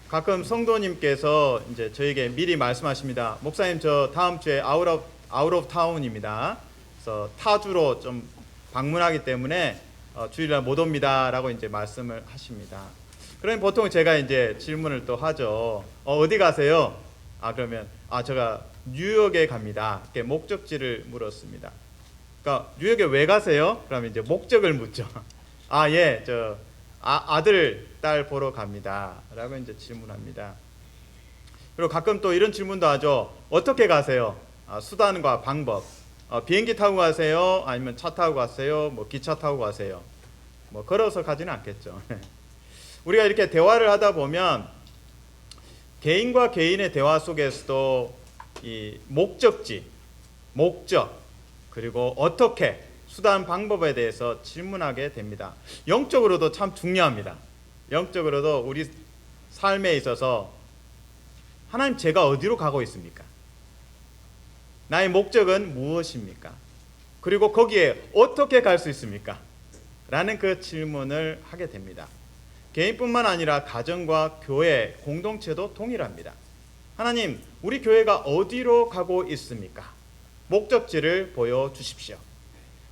가끔 성도님께서 이제 저에게 미리 말씀하십니다. 목사님, 저 다음 주에 아웃 오브 타운입니다. 그래서 타주로 좀 방문하기 때문에 주일날 못 옵니다라고 이제 말씀을 하십니다. 그러면 보통 제가 이제 질문을 또 하죠. 어디 가세요? 그러면 제가 뉴욕에 갑니다. 이렇게 목적지를 물었습니다. 그러니까 뉴욕에 왜 가세요? 그러면 이제 목적을 묻죠. 예, 아들, 딸 보러 갑니다. 라고 이제 질문합니다. 그리고 가끔 또 이런 질문도 하죠. 어떻게 가세요? 수단과 방법. 비행기 타고 가세요? 아니면 차 타고 가세요? 뭐 기차 타고 가세요? 뭐 걸어서 가지는 않겠죠. 우리가 이렇게 대화를 하다 보면 개인과 개인의 대화 속에서도 이 목적지, 목적, 그리고 어떻게, 수단, 방법에 대해서 질문하게 됩니다. 영적으로도 참 중요합니다. 영적으로도 우리 삶에 있어서 하나님, 제가 어디로 가고 있습니까? 나의 목적은 무엇입니까? 그리고 거기에 어떻게 갈 수 있습니까? 라는 그 질문을 하게 됩니다. 개인뿐만 아니라 가정과 교회, 공동체도 동일합니다. 하나님, 우리 교회가 어디로 가고 있습니까? 목적지를 보여주십시오.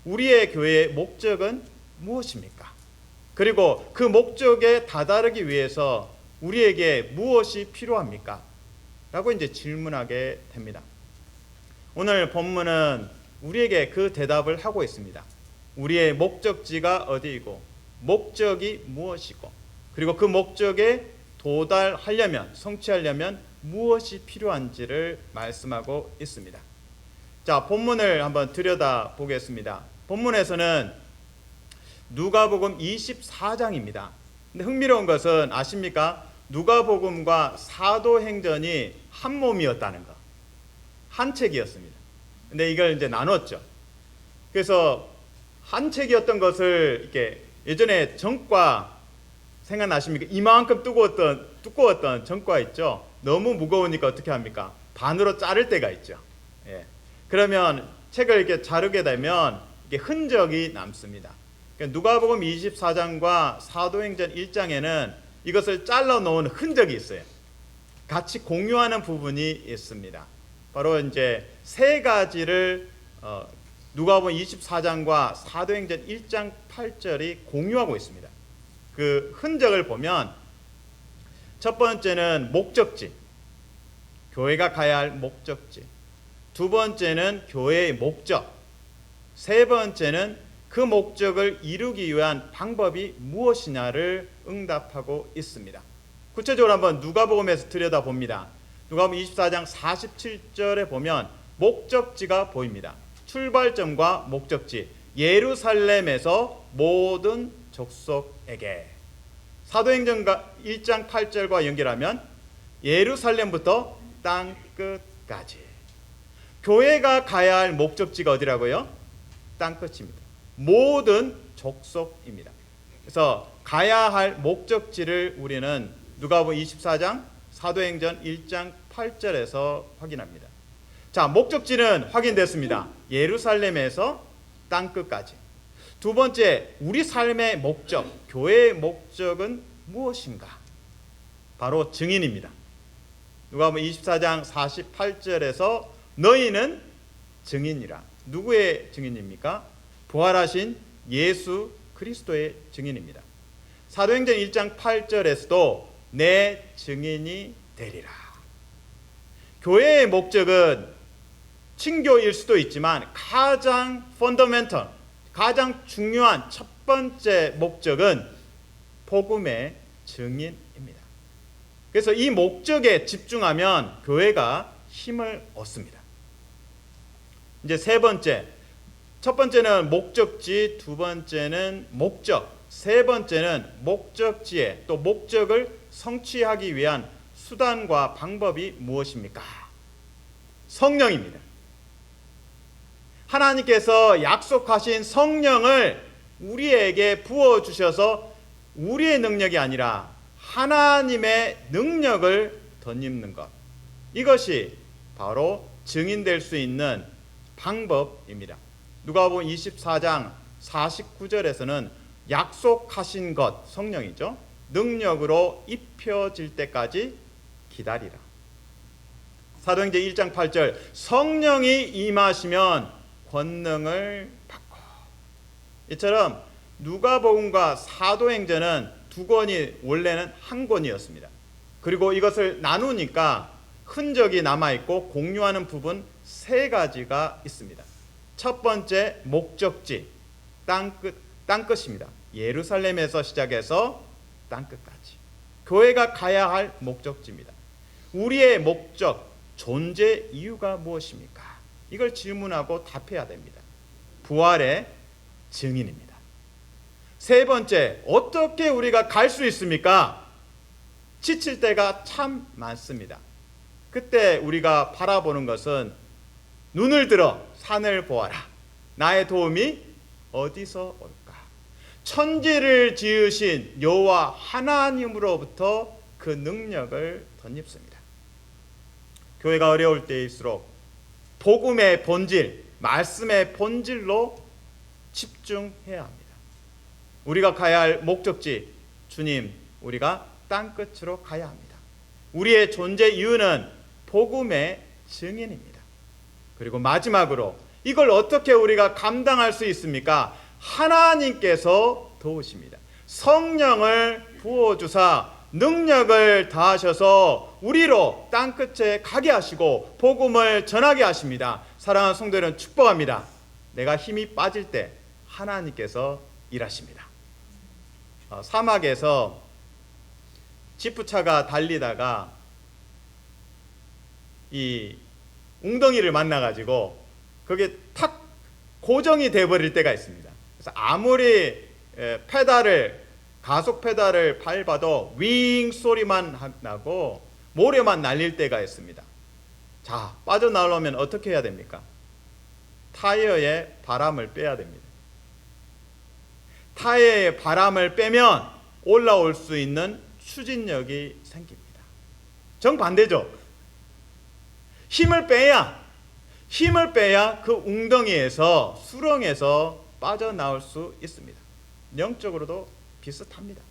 우리의 교회의 목적은 무엇입니까? 그리고 그 목적에 다다르기 위해서 우리에게 무엇이 필요합니까? 라고 이제 질문하게 됩니다. 오늘 본문은 우리에게 그 대답을 하고 있습니다. 우리의 목적지가 어디이고 목적이 무엇이고 그리고 그 목적에 도달하려면, 성취하려면 무엇이 필요한지를 말씀하고 있습니다. 자, 본문을 한번 들여다 보겠습니다. 본문에서는 누가복음 24장입니다. 근데 흥미로운 것은 아십니까? 누가복음과 사도행전이 한 몸이었다는 것. 한 책이었습니다. 근데 이걸 이제 나눴죠. 그래서 한 책이었던 것을 이렇게 예전에 전과 생각나십니까? 이만큼 두꺼웠던 전과 있죠. 너무 무거우니까 어떻게 합니까? 반으로 자를 때가 있죠. 예. 그러면 책을 이렇게 자르게 되면 이게 흔적이 남습니다. 그러니까 누가복음 24장과 사도행전 1장에는 이것을 잘라 놓은 흔적이 있어요. 같이 공유하는 부분이 있습니다. 바로 이제 세 가지를 누가복음 24장과 사도행전 1장 8절이 공유하고 있습니다. 그 흔적을 보면 첫 번째는 목적지, 교회가 가야 할 목적지. 두 번째는 교회의 목적. 세 번째는 그 목적을 이루기 위한 방법이 무엇이냐를 응답하고 있습니다. 구체적으로 한번 누가복음에서 들여다봅니다. 누가복음 24장 47절에 보면 목적지가 보입니다. 출발점과 목적지, 예루살렘에서 모든 족속에게. 사도행전 1장 8절과 연결하면 예루살렘부터 땅 끝까지. 교회가 가야 할 목적지가 어디라고요? 땅 끝입니다. 모든 족속입니다. 그래서 가야 할 목적지를 우리는 누가복음 24장, 사도행전 1장 8절에서 확인합니다. 자, 목적지는 확인됐습니다. 예루살렘에서 땅 끝까지. 두 번째, 우리 삶의 목적, 교회의 목적은 무엇인가? 바로 증인입니다. 누가복음 24장 48절에서 너희는 증인이라. 누구의 증인입니까? 부활하신 예수 그리스도의 증인입니다. 사도행전 1장 8절에서도 내 증인이 되리라. 교회의 목적은 친교일 수도 있지만 가장 펀더멘털, 가장 중요한 첫 번째 목적은 복음의 증인입니다. 그래서 이 목적에 집중하면 교회가 힘을 얻습니다. 이제 세 번째, 첫 번째는 목적지, 두 번째는 목적, 세 번째는 목적지에 또 목적을 성취하기 위한 수단과 방법이 무엇입니까? 성령입니다. 하나님께서 약속하신 성령을 우리에게 부어주셔서 우리의 능력이 아니라 하나님의 능력을 덧입는 것. 이것이 바로 증인될 수 있는 방법입니다. 누가복음 24장 49절에서는 약속하신 것, 성령이죠. 능력으로 입혀질 때까지 기다리라. 사도행전 1장 8절 성령이 임하시면 권능을 받고. 이처럼 누가복음과 사도행전은 두 권이 원래는 한 권이었습니다. 그리고 이것을 나누니까 흔적이 남아있고 공유하는 부분 세 가지가 있습니다. 첫 번째, 목적지, 땅끝입니다. 예루살렘에서 시작해서 땅끝까지 교회가 가야 할 목적지입니다. 우리의 목적, 존재 이유가 무엇입니까? 이걸 질문하고 답해야 됩니다. 부활의 증인입니다. 세 번째, 어떻게 우리가 갈 수 있습니까? 지칠 때가 참 많습니다. 그때 우리가 바라보는 것은 눈을 들어 산을 보아라. 나의 도움이 어디서 올까? 천지를 지으신 여호와 하나님으로부터 그 능력을 덧입습니다. 교회가 어려울 때일수록 복음의 본질, 말씀의 본질로 집중해야 합니다. 우리가 가야 할 목적지, 주님, 우리가 땅끝으로 가야 합니다. 우리의 존재 이유는 복음의 증인입니다. 그리고 마지막으로 이걸 어떻게 우리가 감당할 수 있습니까? 하나님께서 도우십니다. 성령을 부어주사 능력을 다하셔서 우리로 땅끝에 가게 하시고 복음을 전하게 하십니다. 사랑하는 성도 여러분, 축복합니다. 내가 힘이 빠질 때 하나님께서 일하십니다. 사막에서 지프차가 달리다가 이 웅덩이를 만나가지고 그게 탁 고정이 돼버릴 때가 있습니다. 그래서 아무리 가속 페달을 밟아도 윙 소리만 나고 모래만 날릴 때가 있습니다. 자, 빠져나오려면 어떻게 해야 됩니까? 타이어에 바람을 빼야 됩니다. 타이어에 바람을 빼면 올라올 수 있는 추진력이 생깁니다. 정반대죠. 힘을 빼야 그 웅덩이에서, 수렁에서 빠져나올 수 있습니다. 영적으로도 비슷합니다.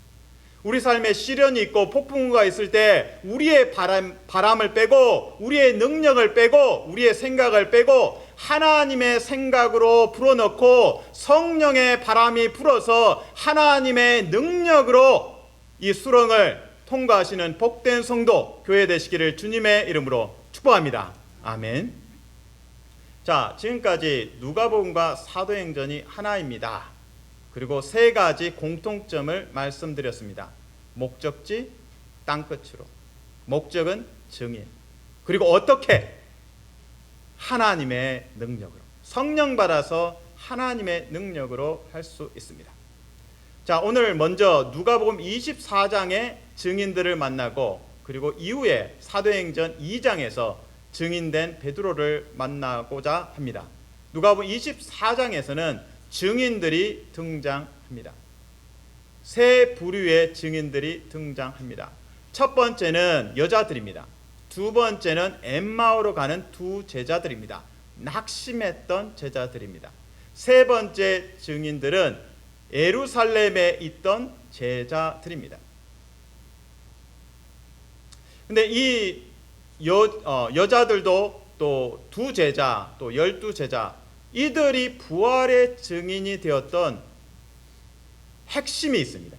우리 삶에 시련이 있고 폭풍우가 있을 때 우리의 바람을 빼고 우리의 능력을 빼고 우리의 생각을 빼고 하나님의 생각으로 불어넣고 성령의 바람이 불어서 하나님의 능력으로 이 수렁을 통과하시는 복된 성도, 교회 되시기를 주님의 이름으로 축복합니다. 아멘. 자, 지금까지 누가복음과 사도행전이 하나입니다. 그리고 세 가지 공통점을 말씀드렸습니다. 목적지, 땅끝으로. 목적은 증인. 그리고 어떻게? 하나님의 능력으로. 성령 받아서 하나님의 능력으로 할 수 있습니다. 자, 오늘 먼저 누가복음 24장의 증인들을 만나고 그리고 이후에 사도행전 2장에서 증인된 베드로를 만나고자 합니다. 누가복음 24장에서는 증인들이 등장합니다. 세 부류의 증인들이 등장합니다. 첫 번째는 여자들입니다. 두 번째는 엠마오로 가는 두 제자들입니다. 낙심했던 제자들입니다. 세 번째 증인들은 예루살렘에 있던 제자들입니다. 근데 이 여자들도 또 두 제자, 또 12제자, 이들이 부활의 증인이 되었던 핵심이 있습니다.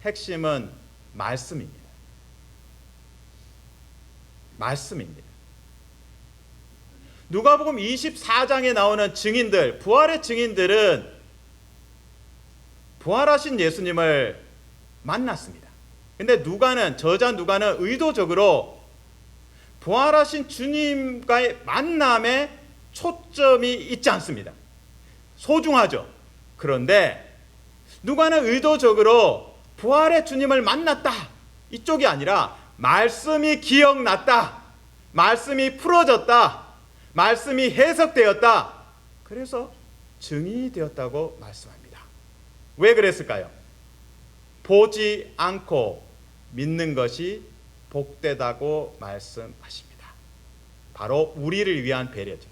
핵심은 말씀입니다. 말씀입니다. 누가복음 24장에 나오는 증인들, 부활의 증인들은 부활하신 예수님을 만났습니다. 근데 저자 누가는 의도적으로 부활하신 주님과의 만남에 초점이 있지 않습니다. 소중하죠. 그런데 누가는 의도적으로 부활의 주님을 만났다, 이쪽이 아니라 말씀이 기억났다, 말씀이 풀어졌다, 말씀이 해석되었다, 그래서 증인이 되었다고 말씀합니다. 왜 그랬을까요? 보지 않고 믿는 것이 복되다고 말씀하십니다. 바로 우리를 위한 배려죠.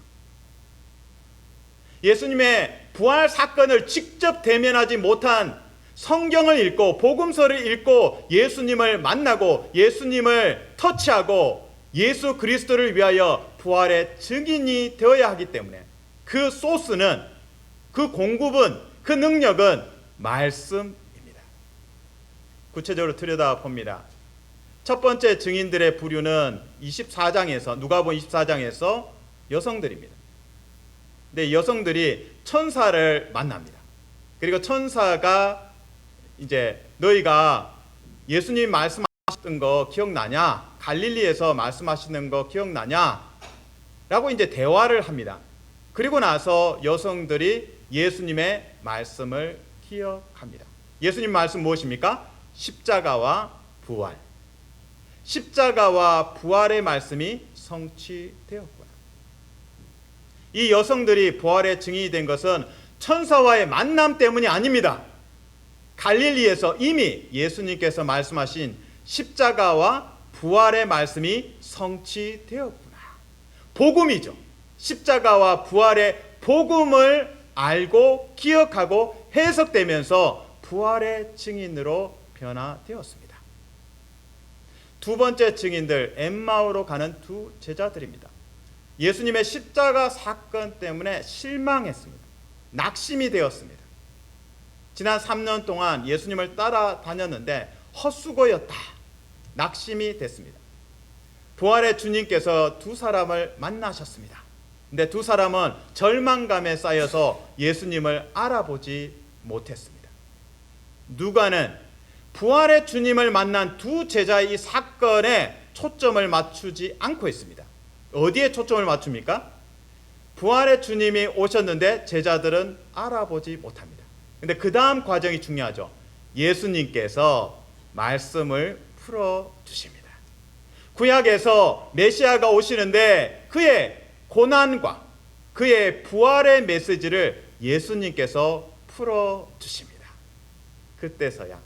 예수님의 부활 사건을 직접 대면하지 못한 성경을 읽고 복음서를 읽고 예수님을 만나고 예수님을 터치하고 예수 그리스도를 위하여 부활의 증인이 되어야 하기 때문에 그 소스는, 그 공급은, 그 능력은 말씀입니다. 구체적으로 들여다봅니다. 첫 번째 증인들의 부류는 24장에서, 누가복음 24장에서 여성들입니다. 근데 여성들이 천사를 만납니다. 그리고 천사가 이제 너희가 예수님 말씀하셨던 거 기억나냐? 갈릴리에서 말씀하시는 거 기억나냐? 라고 이제 대화를 합니다. 그리고 나서 여성들이 예수님의 말씀을 기억합니다. 예수님 말씀 무엇입니까? 십자가와 부활. 십자가와 부활의 말씀이 성취되었구나. 이 여성들이 부활의 증인이 된 것은 천사와의 만남 때문이 아닙니다. 갈릴리에서 이미 예수님께서 말씀하신 십자가와 부활의 말씀이 성취되었구나. 복음이죠. 십자가와 부활의 복음을 알고 기억하고 해석되면서 부활의 증인으로 변화되었습니다. 두 번째 증인들, 엠마오로 가는 두 제자들입니다. 예수님의 십자가 사건 때문에 실망했습니다. 낙심이 되었습니다. 지난 3년 동안 예수님을 따라다녔는데 헛수고였다. 낙심이 됐습니다. 부활의 주님께서 두 사람을 만나셨습니다. 근데 두 사람은 절망감에 쌓여서 예수님을 알아보지 못했습니다. 누가는 부활의 주님을 만난 두 제자의 이 사건에 초점을 맞추지 않고 있습니다. 어디에 초점을 맞춥니까? 부활의 주님이 오셨는데 제자들은 알아보지 못합니다. 근데 그 다음 과정이 중요하죠. 예수님께서 말씀을 풀어주십니다. 구약에서 메시아가 오시는데 그의 고난과 그의 부활의 메시지를 예수님께서 풀어주십니다. 그때서야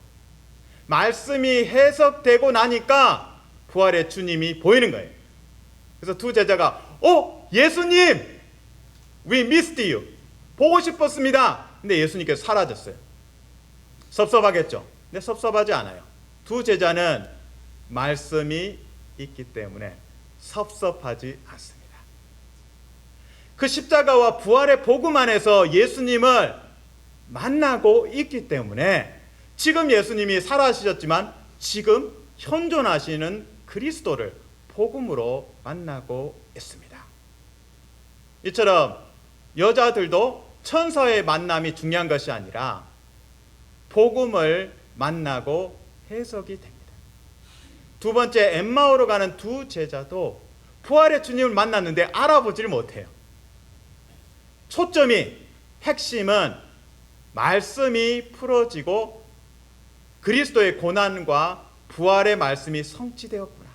말씀이 해석되고 나니까 부활의 주님이 보이는 거예요. 그래서 두 제자가 예수님! We missed you. 보고 싶었습니다. 근데 예수님께서 사라졌어요. 섭섭하겠죠? 근데 섭섭하지 않아요. 두 제자는 말씀이 있기 때문에 섭섭하지 않습니다. 그 십자가와 부활의 복음 안에서 예수님을 만나고 있기 때문에 지금 예수님이 살아가셨지만 지금 현존하시는 그리스도를 복음으로 만나고 있습니다. 이처럼 여자들도 천사의 만남이 중요한 것이 아니라 복음을 만나고 해석이 됩니다. 두 번째, 엠마오로 가는 두 제자도 부활의 주님을 만났는데 알아보지를 못해요. 초점이, 핵심은 말씀이 풀어지고 그리스도의 고난과 부활의 말씀이 성취되었구나.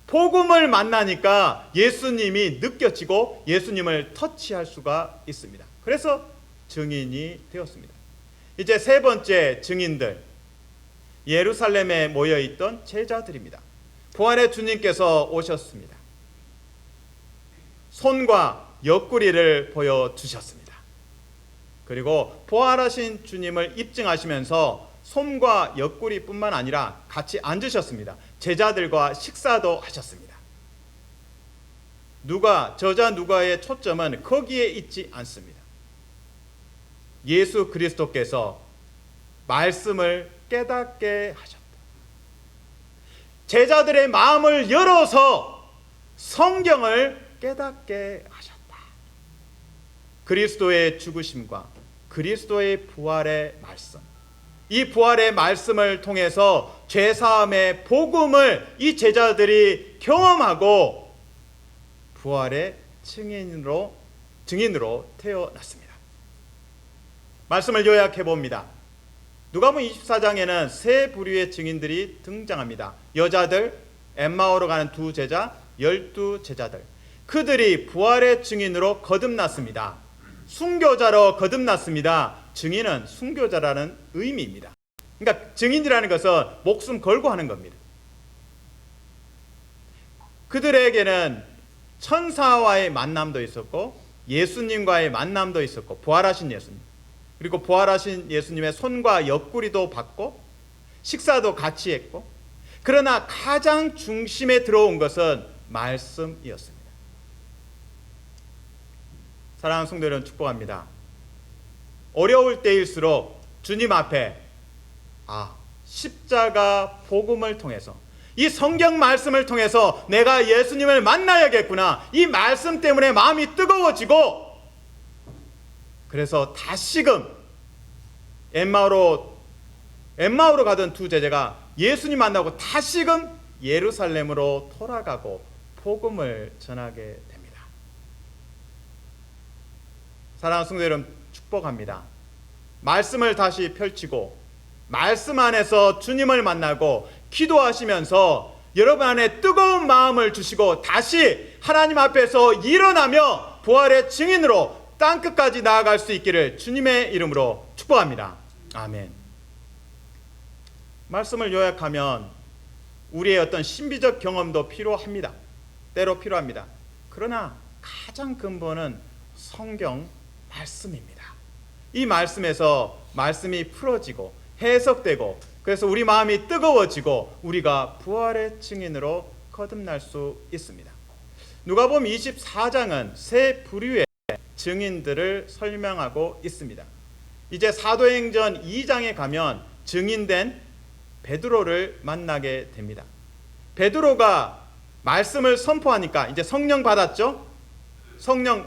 복음을 만나니까 예수님이 느껴지고 예수님을 터치할 수가 있습니다. 그래서 증인이 되었습니다. 이제 세 번째 증인들, 예루살렘에 모여있던 제자들입니다. 부활의 주님께서 오셨습니다. 손과 옆구리를 보여주셨습니다. 그리고 부활하신 주님을 입증하시면서 손과 옆구리뿐만 아니라 같이 앉으셨습니다. 제자들과 식사도 하셨습니다. 저자 누가의 초점은 거기에 있지 않습니다. 예수 그리스도께서 말씀을 깨닫게 하셨다. 제자들의 마음을 열어서 성경을 깨닫게 하셨다. 그리스도의 죽으심과 그리스도의 부활의 말씀, 이 부활의 말씀을 통해서 죄사함의 복음을 이 제자들이 경험하고 부활의 증인으로 태어났습니다. 말씀을 요약해 봅니다. 누가복음 24장에는 세 부류의 증인들이 등장합니다. 여자들, 엠마오로 가는 두 제자, 12제자들. 그들이 부활의 증인으로 거듭났습니다. 순교자로 거듭났습니다. 증인은 순교자라는 의미입니다. 그러니까 증인이라는 것은 목숨 걸고 하는 겁니다. 그들에게는 천사와의 만남도 있었고 예수님과의 만남도 있었고 부활하신 예수님, 그리고 부활하신 예수님의 손과 옆구리도 받고 식사도 같이 했고, 그러나 가장 중심에 들어온 것은 말씀이었습니다. 사랑하는 성도 여러분, 축복합니다. 어려울 때일수록 주님 앞에 십자가 복음을 통해서, 이 성경 말씀을 통해서 내가 예수님을 만나야겠구나, 이 말씀 때문에 마음이 뜨거워지고, 그래서 다시금 엠마오로 가던 두 제자가 예수님 만나고 다시금 예루살렘으로 돌아가고 복음을 전하게 됩니다. 사랑하는 성도 여러분, 축복합니다. 말씀을 다시 펼치고 말씀 안에서 주님을 만나고 기도하시면서 여러분 안에 뜨거운 마음을 주시고 다시 하나님 앞에서 일어나며 부활의 증인으로 땅끝까지 나아갈 수 있기를 주님의 이름으로 축복합니다. 아멘. 말씀을 요약하면 우리의 어떤 신비적 경험도 필요합니다. 때로 필요합니다. 그러나 가장 근본은 성경 말씀입니다. 이 말씀에서 말씀이 풀어지고 해석되고, 그래서 우리 마음이 뜨거워지고 우리가 부활의 증인으로 거듭날 수 있습니다. 누가복음 24장은 세 부류의 증인들을 설명하고 있습니다. 이제 사도행전 2장에 가면 증인된 베드로를 만나게 됩니다. 베드로가 말씀을 선포하니까 이제 성령 받았죠.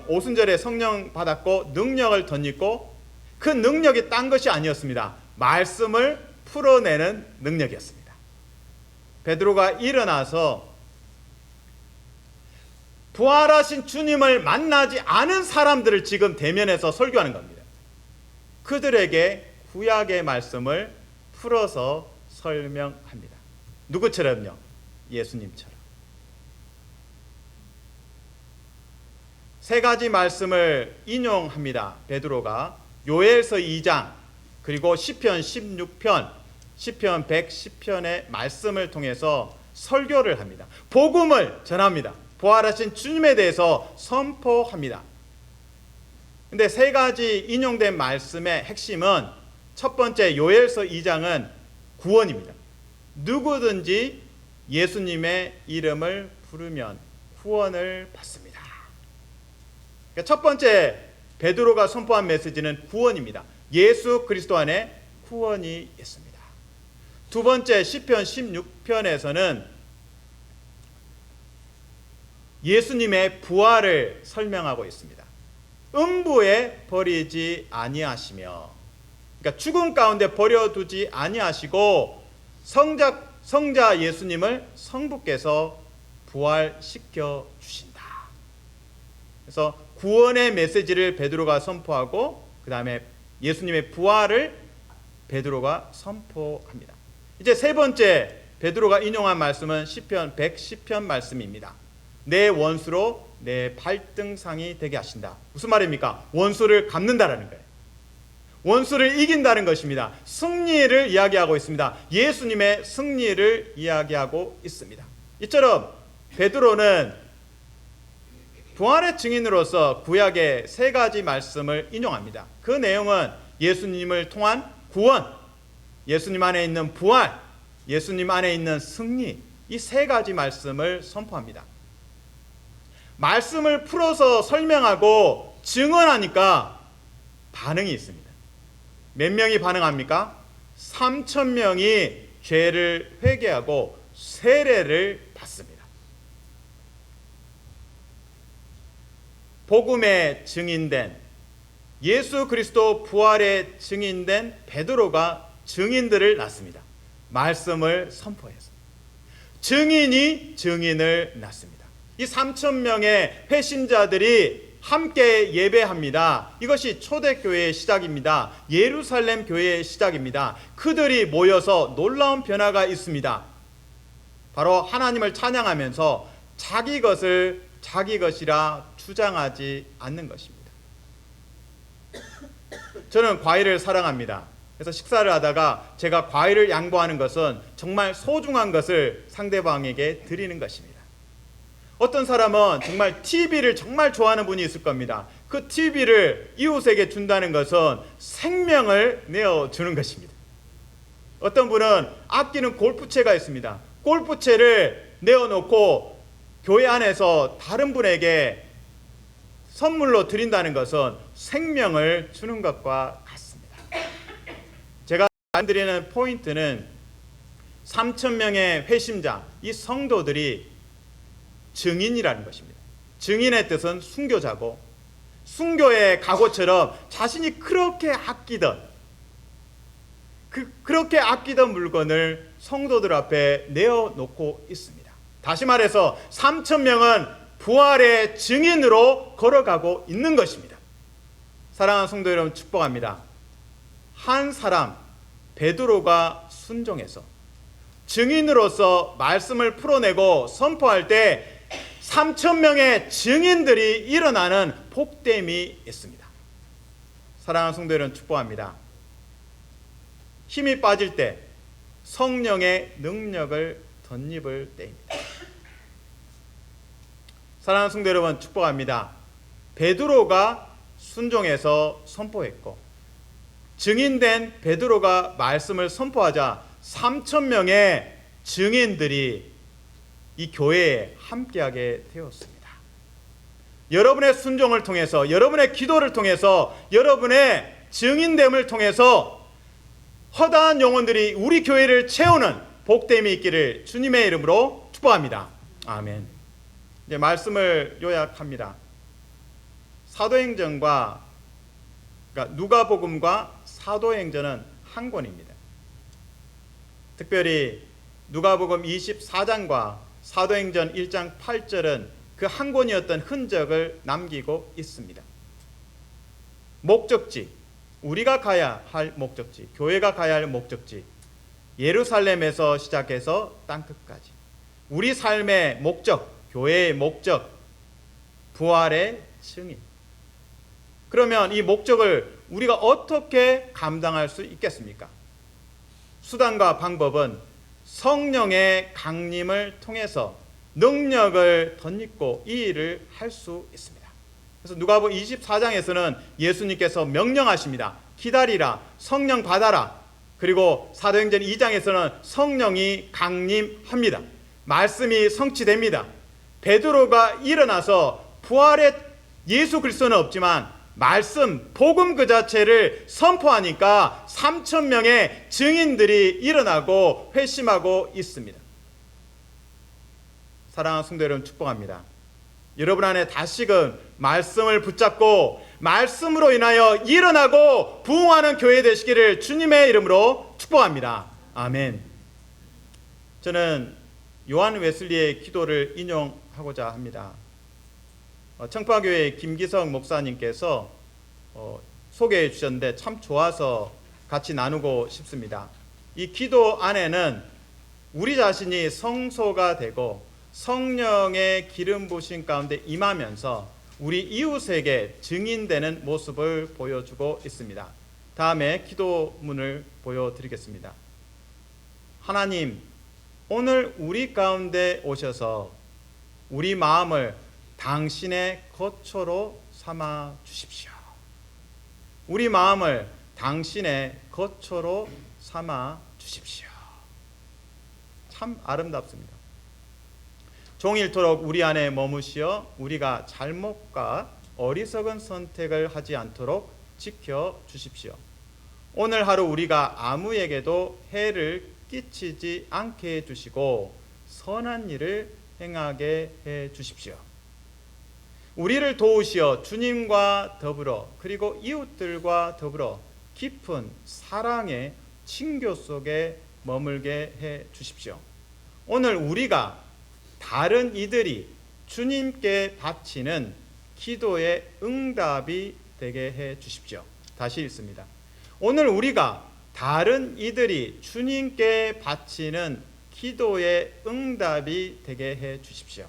오순절에 성령 받았고 능력을 덧입고, 그 능력이 딴 것이 아니었습니다. 말씀을 풀어내는 능력이었습니다. 베드로가 일어나서 부활하신 주님을 만나지 않은 사람들을 지금 대면해서 설교하는 겁니다. 그들에게 구약의 말씀을 풀어서 설명합니다. 누구처럼요? 예수님처럼. 세 가지 말씀을 인용합니다. 베드로가 요엘서 2장, 그리고 시편 16편, 시편 110편의 말씀을 통해서 설교를 합니다. 복음을 전합니다. 부활하신 주님에 대해서 선포합니다. 근데 세 가지 인용된 말씀의 핵심은, 첫 번째 요엘서 2장은 구원입니다. 누구든지 예수님의 이름을 부르면 구원을 받습니다. 그러니까 첫 번째 베드로가 선포한 메시지는 구원입니다. 예수 그리스도 안에 구원이 있습니다. 두 번째 시편 16편에서는 예수님의 부활을 설명하고 있습니다. 음부에 버리지 아니하시며, 그러니까 죽음 가운데 버려두지 아니하시고 성자 예수님을 성부께서 부활시켜 주신다. 그래서 구원의 메시지를 베드로가 선포하고, 그 다음에 예수님의 부활을 베드로가 선포합니다. 이제 세 번째 베드로가 인용한 말씀은 시편 110편 말씀입니다. 내 원수로 내 발등상이 되게 하신다. 무슨 말입니까? 원수를 갚는다라는 거예요. 원수를 이긴다는 것입니다. 승리를 이야기하고 있습니다. 예수님의 승리를 이야기하고 있습니다. 이처럼 베드로는 부활의 증인으로서 구약의 세 가지 말씀을 인용합니다. 그 내용은 예수님을 통한 구원, 예수님 안에 있는 부활, 예수님 안에 있는 승리, 이 세 가지 말씀을 선포합니다. 말씀을 풀어서 설명하고 증언하니까 반응이 있습니다. 몇 명이 반응합니까? 3,000명이 죄를 회개하고 세례를 받습니다. 복음에 증인된, 예수 그리스도 부활에 증인된 베드로가 증인들을 낳습니다. 말씀을 선포해서 증인이 증인을 낳습니다. 이 3,000명의 회심자들이 함께 예배합니다. 이것이 초대교회의 시작입니다. 예루살렘 교회의 시작입니다. 그들이 모여서 놀라운 변화가 있습니다. 바로 하나님을 찬양하면서 자기 것을 자기 것이라 주장하지 않는 것입니다. 저는 과일을 사랑합니다. 그래서 식사를 하다가 제가 과일을 양보하는 것은 정말 소중한 것을 상대방에게 드리는 것입니다. 어떤 사람은 정말 TV를 정말 좋아하는 분이 있을 겁니다. 그 TV를 이웃에게 준다는 것은 생명을 내어주는 것입니다. 어떤 분은 아끼는 골프채가 있습니다. 골프채를 내어놓고 교회 안에서 다른 분에게 선물로 드린다는 것은 생명을 주는 것과 같습니다. 제가 말씀드리는 포인트는 3,000명의 회심자, 이 성도들이 증인이라는 것입니다. 증인의 뜻은 순교자고, 순교의 각오처럼 자신이 그렇게 아끼던 물건을 성도들 앞에 내어놓고 있습니다. 다시 말해서 3,000명은 부활의 증인으로 걸어가고 있는 것입니다. 사랑하는 성도 여러분, 축복합니다. 한 사람 베드로가 순종해서 증인으로서 말씀을 풀어내고 선포할 때 3,000명의 증인들이 일어나는 복됨이 있습니다. 사랑하는 성도 여러분, 축복합니다. 힘이 빠질 때 성령의 능력을 덧입을 때입니다. 사랑하는 성도 여러분, 축복합니다. 베드로가 순종해서 선포했고, 증인된 베드로가 말씀을 선포하자 3,000명의 증인들이 이 교회에 함께하게 되었습니다. 여러분의 순종을 통해서, 여러분의 기도를 통해서, 여러분의 증인됨을 통해서 허다한 영혼들이 우리 교회를 채우는 복됨이 있기를 주님의 이름으로 축복합니다. 아멘. 이제 말씀을 요약합니다. 사도행전과, 그러니까 누가복음과 사도행전은 한 권입니다. 특별히 누가복음 24장과 사도행전 1장 8절은 그 한 권이었던 흔적을 남기고 있습니다. 목적지, 우리가 가야 할 목적지, 교회가 가야 할 목적지, 예루살렘에서 시작해서 땅끝까지 우리 삶의 목적, 교회의 목적, 부활의 증인. 그러면 이 목적을 우리가 어떻게 감당할 수 있겠습니까? 수단과 방법은 성령의 강림을 통해서 능력을 덧입고 이 일을 할 수 있습니다. 그래서 누가복음 24장에서는 예수님께서 명령하십니다. 기다리라, 성령 받아라. 그리고 사도행전 2장에서는 성령이 강림합니다. 말씀이 성취됩니다. 베드로가 일어나서 부활의 예수 그리스도는 없지만 말씀, 복음 그 자체를 선포하니까 3,000명의 증인들이 일어나고 회심하고 있습니다. 사랑하는 성도 여러분, 축복합니다. 여러분 안에 다시금 말씀을 붙잡고 말씀으로 인하여 일어나고 부흥하는 교회 되시기를 주님의 이름으로 축복합니다. 아멘. 저는 요한 웨슬리의 기도를 인용하고자 합니다. 청파교회 김기성 목사님께서 소개해 주셨는데 참 좋아서 같이 나누고 싶습니다. 이 기도 안에는 우리 자신이 성소가 되고 성령의 기름 부으심 가운데 임하면서 우리 이웃에게 증인되는 모습을 보여주고 있습니다. 다음에 기도문을 보여드리겠습니다. 하나님, 오늘 우리 가운데 오셔서 우리 마음을 당신의 거처로 삼아 주십시오. 우리 마음을 당신의 거처로 삼아 주십시오. 참 아름답습니다. 종일토록 우리 안에 머무시어 우리가 잘못과 어리석은 선택을 하지 않도록 지켜 주십시오. 오늘 하루 우리가 아무에게도 해를 끼치지 않게 해주시고 선한 일을 행하게 해 주십시오. 우리를 도우시어 주님과 더불어 그리고 이웃들과 더불어 깊은 사랑의 친교 속에 머물게 해 주십시오. 오늘 우리가 다른 이들이 주님께 바치는 기도의 응답이 되게 해 주십시오. 다시 읽습니다. 오늘 우리가 다른 이들이 주님께 바치는 기도의 응답이 되게 해 주십시오.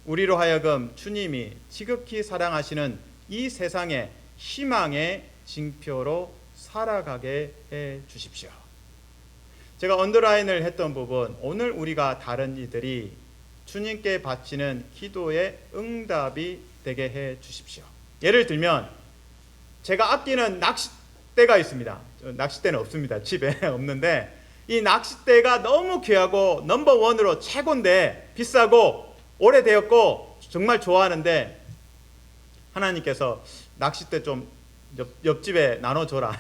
우리로 하여금 주님이 지극히 사랑하시는 이 세상의 희망의 징표로 살아가게 해 주십시오. 제가 언더라인을 했던 부분, 오늘 우리가 다른 이들이 주님께 바치는 기도의 응답이 되게 해 주십시오. 예를 들면 제가 아끼는 낚싯대가 있습니다. 낚싯대는 없습니다. 집에 없는데 이 낚싯대가 너무 귀하고 넘버원으로 최고인데 비싸고 오래되었고 정말 좋아하는데 하나님께서 낚싯대 좀 옆집에 나눠줘라.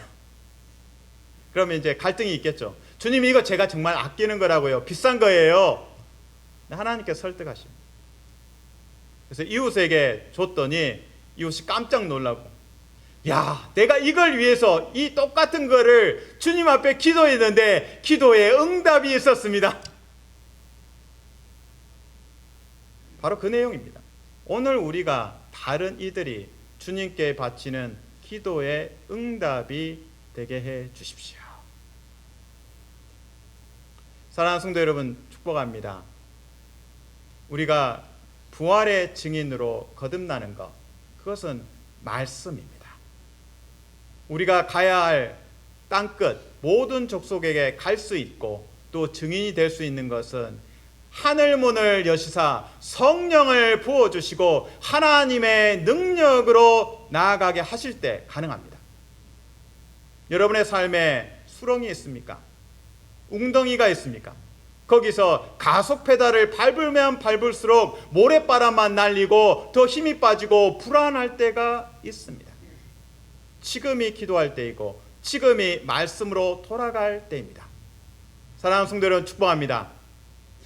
그러면 이제 갈등이 있겠죠. 주님, 이거 제가 정말 아끼는 거라고요. 비싼 거예요. 하나님께서 설득하십니다. 그래서 이웃에게 줬더니 이웃이 깜짝 놀라고, 야, 내가 이걸 위해서 이 똑같은 거를 주님 앞에 기도했는데 기도에 응답이 있었습니다. 바로 그 내용입니다. 오늘 우리가 다른 이들이 주님께 바치는 기도의 응답이 되게 해 주십시오. 사랑하는 성도 여러분, 축복합니다. 우리가 부활의 증인으로 거듭나는 것, 그것은 말씀입니다. 우리가 가야 할 땅끝 모든 족속에게 갈 수 있고 또 증인이 될 수 있는 것은 하늘문을 여시사 성령을 부어주시고 하나님의 능력으로 나아가게 하실 때 가능합니다. 여러분의 삶에 수렁이 있습니까? 웅덩이가 있습니까? 거기서 가속 페달을 밟으면 밟을수록 모래바람만 날리고 더 힘이 빠지고 불안할 때가 있습니다. 지금이 기도할 때이고 지금이 말씀으로 돌아갈 때입니다. 사랑하는 성도 여러분, 축복합니다.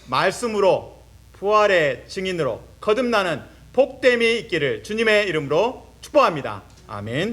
말씀으로 부활의 증인으로 거듭나는 복됨이 있기를 주님의 이름으로 축복합니다. 아멘.